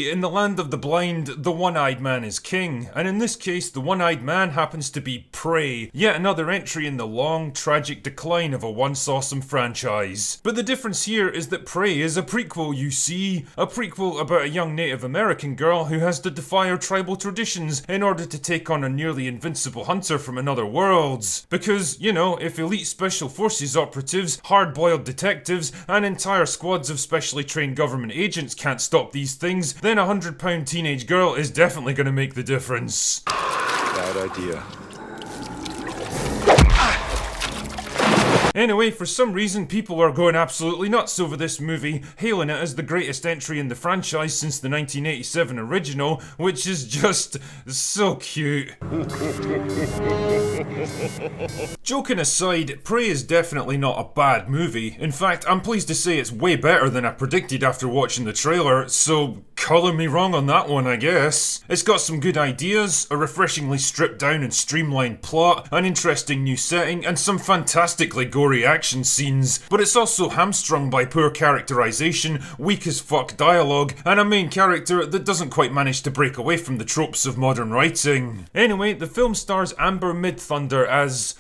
see, in the land of the blind, the one-eyed man is king, and in this case, the one-eyed man happens to be Prey, yet another entry in the long, tragic decline of a once awesome franchise. But the difference here is that Prey is a prequel, you see. A prequel about a young Native American girl who has to defy her tribal traditions in order to take on a nearly invincible hunter from another world. Because, you know, if elite special forces operatives, hard-boiled detectives, and entire squads of specially trained government agents can't stop these things, then a 100-pound teenage girl is definitely going to make the difference. Bad idea. Anyway, for some reason people are going absolutely nuts over this movie, hailing it as the greatest entry in the franchise since the 1987 original, which is just so cute. Joking aside, Prey is definitely not a bad movie. In fact, I'm pleased to say it's way better than I predicted after watching the trailer, so colour me wrong on that one, I guess. It's got some good ideas, a refreshingly stripped down and streamlined plot, an interesting new setting, and some fantastically gory action scenes, but it's also hamstrung by poor characterization, weak as fuck dialogue, and a main character that doesn't quite manage to break away from the tropes of modern writing. Anyway, the film stars Amber Midthunder as,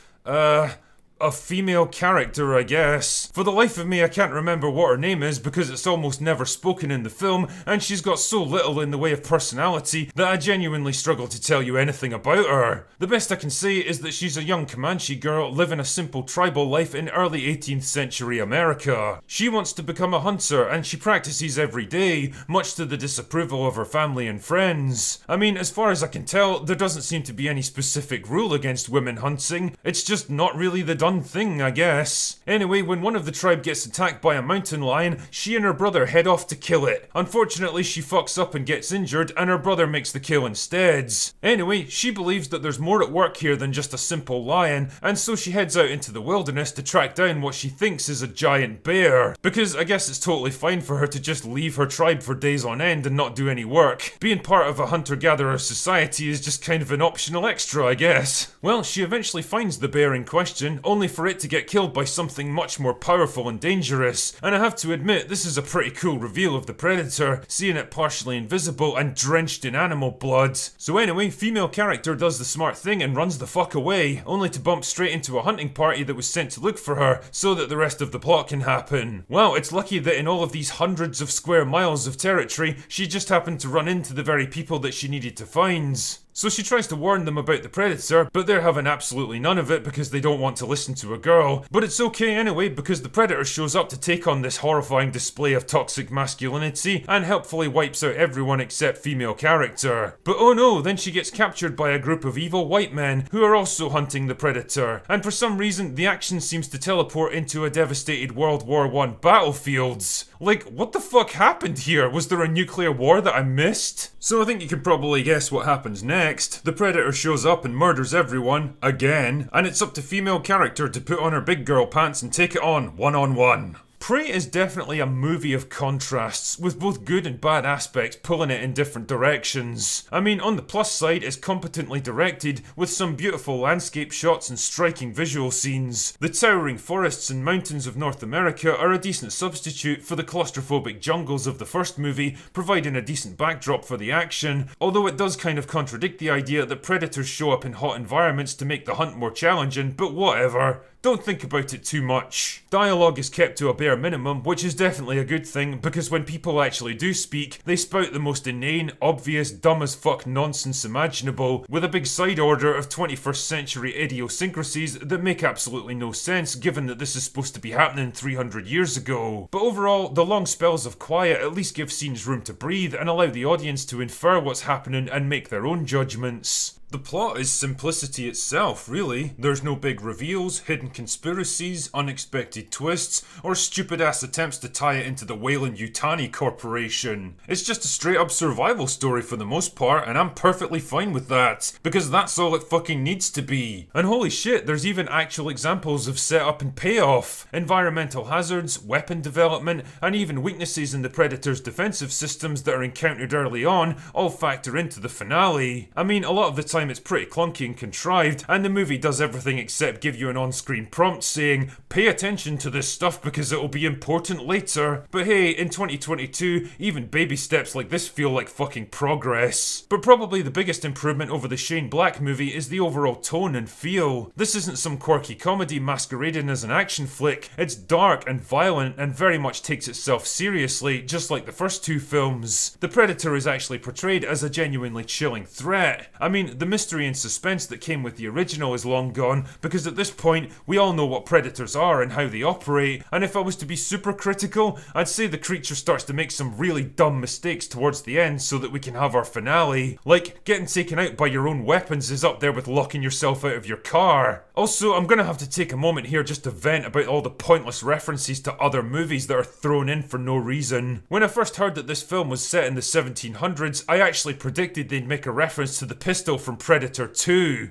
a female character, I guess. For the life of me, I can't remember what her name is because it's almost never spoken in the film, and she's got so little in the way of personality that I genuinely struggle to tell you anything about her. The best I can say is that she's a young Comanche girl living a simple tribal life in early 18th century America. She wants to become a hunter, and she practices every day, much to the disapproval of her family and friends. I mean, as far as I can tell, there doesn't seem to be any specific rule against women hunting. It's just not really the thing, I guess. Anyway, when one of the tribe gets attacked by a mountain lion, she and her brother head off to kill it. Unfortunately, she fucks up and gets injured, and her brother makes the kill instead. Anyway, she believes that there's more at work here than just a simple lion, and so she heads out into the wilderness to track down what she thinks is a giant bear. Because I guess it's totally fine for her to just leave her tribe for days on end and not do any work. Being part of a hunter-gatherer society is just kind of an optional extra, I guess. Well, she eventually finds the bear in question, only for it to get killed by something much more powerful and dangerous, and I have to admit this is a pretty cool reveal of the predator, seeing it partially invisible and drenched in animal blood. So anyway, female character does the smart thing and runs the fuck away, only to bump straight into a hunting party that was sent to look for her, so that the rest of the plot can happen. Wow, it's lucky that in all of these hundreds of square miles of territory, she just happened to run into the very people that she needed to find. So she tries to warn them about the predator, but they're having absolutely none of it because they don't want to listen to a girl. But it's okay anyway because the predator shows up to take on this horrifying display of toxic masculinity and helpfully wipes out everyone except female character. But oh no, then she gets captured by a group of evil white men who are also hunting the predator. And for some reason, the action seems to teleport into a devastated World War I battlefield. Like, what the fuck happened here? Was there a nuclear war that I missed? So I think you can probably guess what happens next. The predator shows up and murders everyone, again, and it's up to female character to put on her big girl pants and take it on, one-on-one. Prey is definitely a movie of contrasts, with both good and bad aspects pulling it in different directions. I mean, on the plus side, it's competently directed, with some beautiful landscape shots and striking visual scenes. The towering forests and mountains of North America are a decent substitute for the claustrophobic jungles of the first movie, providing a decent backdrop for the action, although it does kind of contradict the idea that predators show up in hot environments to make the hunt more challenging, but whatever. Don't think about it too much. Dialogue is kept to a bare minimum, which is definitely a good thing, because when people actually do speak, they spout the most inane, obvious, dumb as fuck nonsense imaginable, with a big side order of 21st century idiosyncrasies that make absolutely no sense given that this is supposed to be happening 300 years ago. But overall, the long spells of quiet at least give scenes room to breathe and allow the audience to infer what's happening and make their own judgments. The plot is simplicity itself, really. There's no big reveals, hidden conspiracies, unexpected twists, or stupid-ass attempts to tie it into the Weyland-Yutani Corporation. It's just a straight-up survival story for the most part, and I'm perfectly fine with that, because that's all it fucking needs to be. And holy shit, there's even actual examples of setup and payoff. Environmental hazards, weapon development, and even weaknesses in the Predator's defensive systems that are encountered early on all factor into the finale. I mean, a lot of the time time it's pretty clunky and contrived, and the movie does everything except give you an on-screen prompt saying, pay attention to this stuff because it'll be important later. But hey, in 2022, even baby steps like this feel like fucking progress. But probably the biggest improvement over the Shane Black movie is the overall tone and feel. This isn't some quirky comedy masquerading as an action flick, it's dark and violent and very much takes itself seriously, just like the first two films. The Predator is actually portrayed as a genuinely chilling threat. I mean, the mystery and suspense that came with the original is long gone, because at this point, we all know what predators are and how they operate, and if I was to be super critical, I'd say the creature starts to make some really dumb mistakes towards the end so that we can have our finale. Like, getting taken out by your own weapons is up there with locking yourself out of your car. Also, I'm gonna have to take a moment here just to vent about all the pointless references to other movies that are thrown in for no reason. When I first heard that this film was set in the 1700s, I actually predicted they'd make a reference to the pistol from Predator 2.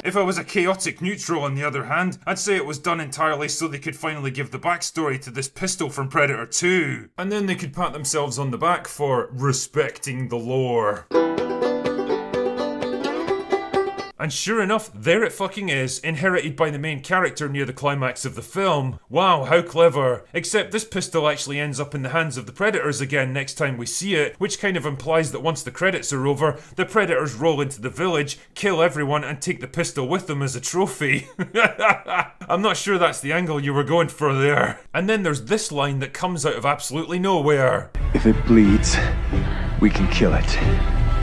If I was a chaotic neutral, on the other hand, I'd say it was done entirely so they could finally give the backstory to this pistol from Predator 2. And then they could pat themselves on the back for respecting the lore. And sure enough, there it fucking is, inherited by the main character near the climax of the film. Wow, how clever. Except this pistol actually ends up in the hands of the Predators again next time we see it, which kind of implies that once the credits are over, the Predators roll into the village, kill everyone, and take the pistol with them as a trophy. I'm not sure that's the angle you were going for there. And then there's this line that comes out of absolutely nowhere. If it bleeds, we can kill it.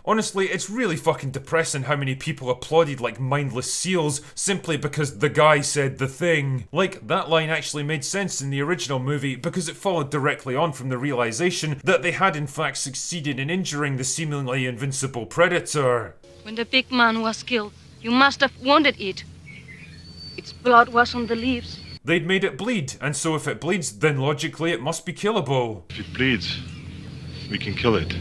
Honestly, it's really fucking depressing how many people applauded like mindless seals simply because the guy said the thing. Like, that line actually made sense in the original movie because it followed directly on from the realization that they had in fact succeeded in injuring the seemingly invincible Predator. When the big man was killed, you must have wanted it. Its blood was on the leaves. They'd made it bleed, and so if it bleeds, then logically it must be killable. If it bleeds, we can kill it.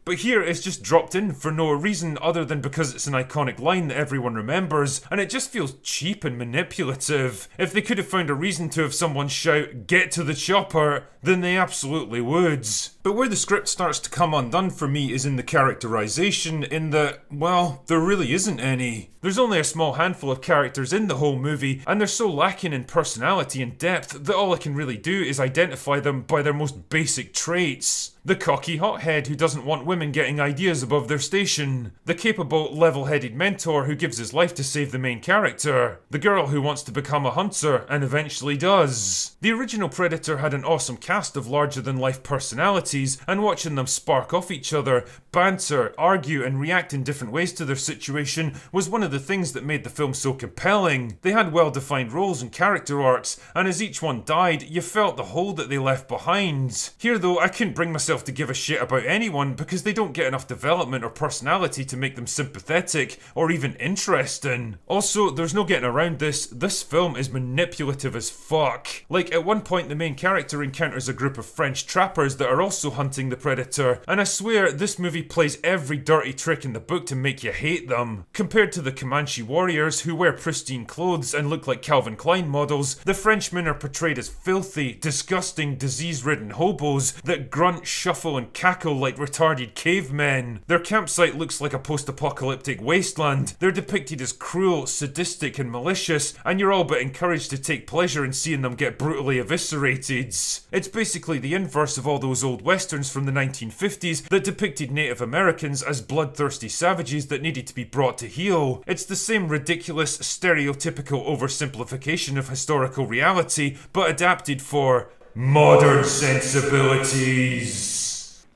But here it's just dropped in for no reason other than because it's an iconic line that everyone remembers, and it just feels cheap and manipulative. If they could have found a reason to have someone shout, "Get to the chopper," then they absolutely would. But where the script starts to come undone for me is in the characterization, in that, well, there really isn't any. There's only a small handful of characters in the whole movie, and they're so lacking in personality and depth that all I can really do is identify them by their most basic traits. The cocky hothead who doesn't want women getting ideas above their station. The capable, level-headed mentor who gives his life to save the main character. The girl who wants to become a hunter and eventually does. The original Predator had an awesome cast of larger-than-life personalities, and watching them spark off each other, banter, argue, and react in different ways to their situation was one of the things that made the film so compelling. They had well-defined roles and character arcs, and as each one died, you felt the hole that they left behind. Here though, I couldn't bring myself to give a shit about anyone because they don't get enough development or personality to make them sympathetic or even interesting. Also, there's no getting around this film is manipulative as fuck. Like, at one point the main character encounters a group of French trappers that are also hunting the Predator, and I swear this movie plays every dirty trick in the book to make you hate them. Compared to the Comanche warriors who wear pristine clothes and look like Calvin Klein models, the Frenchmen are portrayed as filthy, disgusting, disease-ridden hobos that grunt, shuffle and cackle like retarded cavemen. Their campsite looks like a post-apocalyptic wasteland. They're depicted as cruel, sadistic and malicious, and you're all but encouraged to take pleasure in seeing them get brutally eviscerated. It's basically the inverse of all those old westerns from the 1950s that depicted Native Americans as bloodthirsty savages that needed to be brought to heel. It's the same ridiculous, stereotypical oversimplification of historical reality, but adapted for modern sensibilities.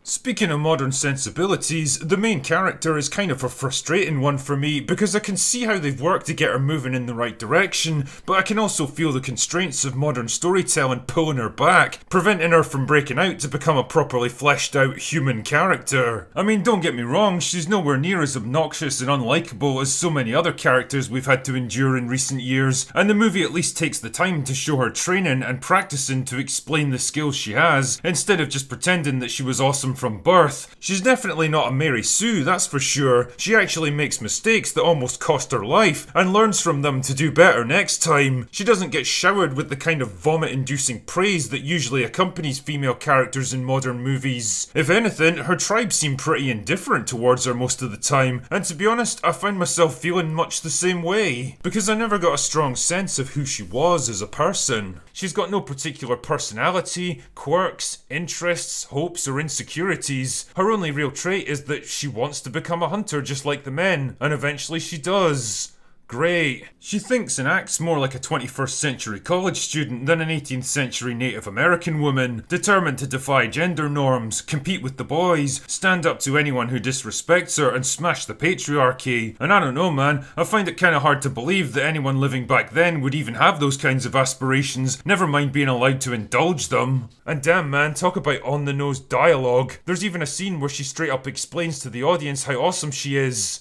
Speaking of modern sensibilities, the main character is kind of a frustrating one for me because I can see how they've worked to get her moving in the right direction, but I can also feel the constraints of modern storytelling pulling her back, preventing her from breaking out to become a properly fleshed out human character. I mean, don't get me wrong, she's nowhere near as obnoxious and unlikable as so many other characters we've had to endure in recent years, and the movie at least takes the time to show her training and practicing to explain the skills she has, instead of just pretending that she was awesome awesome from birth. She's definitely not a Mary Sue, that's for sure. She actually makes mistakes that almost cost her life, and learns from them to do better next time. She doesn't get showered with the kind of vomit-inducing praise that usually accompanies female characters in modern movies. If anything, her tribe seem pretty indifferent towards her most of the time, and to be honest, I find myself feeling much the same way, because I never got a strong sense of who she was as a person. She's got no particular personality, quirks, interests, hopes, or insecurities. Her only real trait is that she wants to become a hunter just like the men, and eventually she does. Great. She thinks and acts more like a 21st century college student than an 18th century Native American woman, determined to defy gender norms, compete with the boys, stand up to anyone who disrespects her, and smash the patriarchy. And I don't know, man, I find it kinda hard to believe that anyone living back then would even have those kinds of aspirations, never mind being allowed to indulge them. And damn man, talk about on-the-nose dialogue. There's even a scene where she straight up explains to the audience how awesome she is.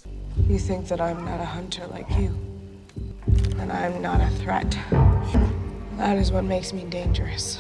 You think that I'm not a hunter like you, and I'm not a threat. That is what makes me dangerous.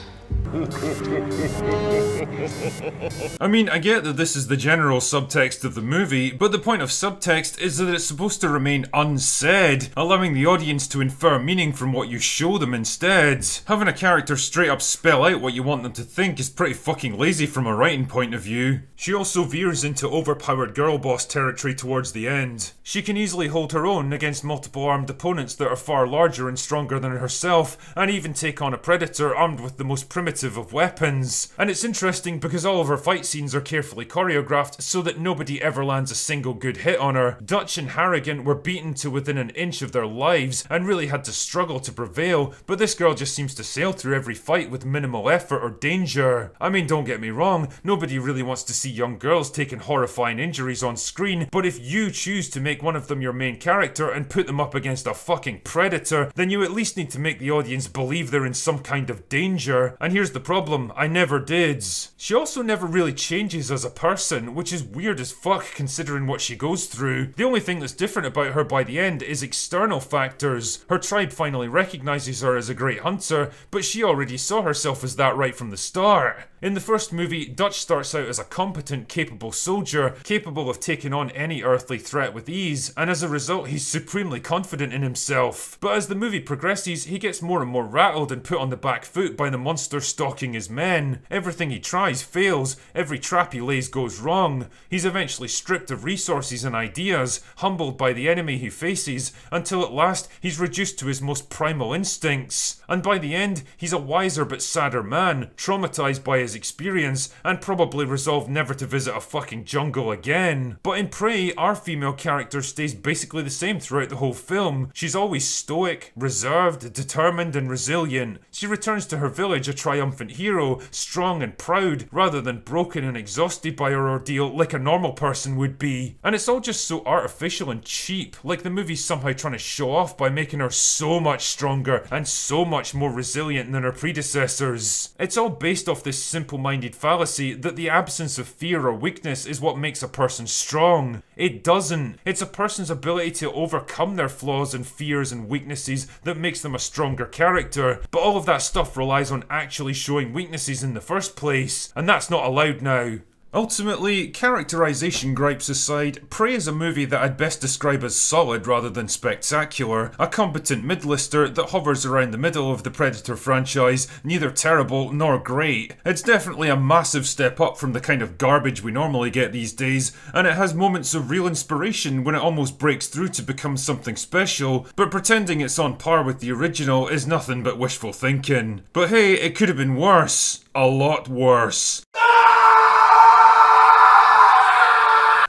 I mean, I get that this is the general subtext of the movie, but the point of subtext is that it's supposed to remain unsaid, allowing the audience to infer meaning from what you show them instead. Having a character straight up spell out what you want them to think is pretty fucking lazy from a writing point of view. She also veers into overpowered girl boss territory towards the end. She can easily hold her own against multiple armed opponents that are far larger and stronger than herself, and even take on a predator armed with the most primitive of weapons. And it's interesting because all of her fight scenes are carefully choreographed so that nobody ever lands a single good hit on her. Dutch and Harrigan were beaten to within an inch of their lives and really had to struggle to prevail, but this girl just seems to sail through every fight with minimal effort or danger. I mean, don't get me wrong, nobody really wants to see young girls taking horrifying injuries on screen, but if you choose to make one of them your main character and put them up against a fucking predator, then you at least need to make the audience believe they're in some kind of danger. And here's the problem, I never did. She also never really changes as a person, which is weird as fuck considering what she goes through. The only thing that's different about her by the end is external factors. Her tribe finally recognizes her as a great hunter, but she already saw herself as that right from the start. In the first movie, Dutch starts out as a competent, capable soldier, capable of taking on any earthly threat with ease, and as a result he's supremely confident in himself. But as the movie progresses, he gets more and more rattled and put on the back foot by the monster stalking his men. Everything he tries fails, every trap he lays goes wrong. He's eventually stripped of resources and ideas, humbled by the enemy he faces, until at last he's reduced to his most primal instincts. And by the end, he's a wiser but sadder man, traumatized by his experience, and probably resolved never to visit a fucking jungle again. But in Prey, our female character stays basically the same throughout the whole film. She's always stoic, reserved, determined, and resilient. She returns to her village a triumphant hero, strong and proud, rather than broken and exhausted by her ordeal like a normal person would be. And it's all just so artificial and cheap, like the movie's somehow trying to show off by making her so much stronger and so much more resilient than her predecessors. It's all based off this simple-minded fallacy that the absence of fear or weakness is what makes a person strong. It doesn't. It's a person's ability to overcome their flaws and fears and weaknesses that makes them a stronger character. But all of that stuff relies on actually showing weaknesses in the first place, and that's not allowed now. Ultimately, characterization gripes aside, Prey is a movie that I'd best describe as solid rather than spectacular. A competent mid-lister that hovers around the middle of the Predator franchise, neither terrible nor great. It's definitely a massive step up from the kind of garbage we normally get these days, and it has moments of real inspiration when it almost breaks through to become something special, but pretending it's on par with the original is nothing but wishful thinking. But hey, it could have been worse. A lot worse.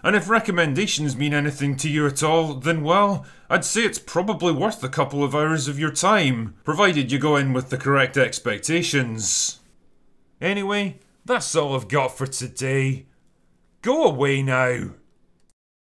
And if recommendations mean anything to you at all, then well, I'd say it's probably worth a couple of hours of your time, provided you go in with the correct expectations. Anyway, that's all I've got for today. Go away now.